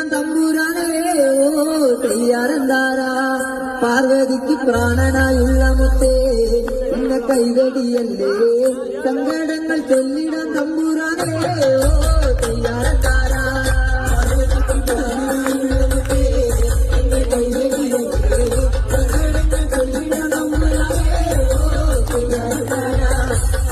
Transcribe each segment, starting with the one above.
ചൊല്ലിടാൻ തമ്പുരാനേ ഓ തയ്യാറെന്താരാ പാർവതിക്ക് പ്രാണനായുള്ള മുത്തേ എന്നെ കൈവടിയല്ലേ സങ്കടങ്ങൾ ചൊല്ലിടാൻ തമ്പുരാനേ ഓ തയ്യാറെന്താരാ പാർവതിക്ക് പ്രാണനായുള്ള മുത്തേ എന്നെ കൈവടിയല്ലേ സങ്കടങ്ങൾ ചൊല്ലിടാൻ തമ്പുരാനേ ഓ തയ്യാറെന്താരാ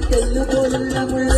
തെല്ലുപോലുള്ള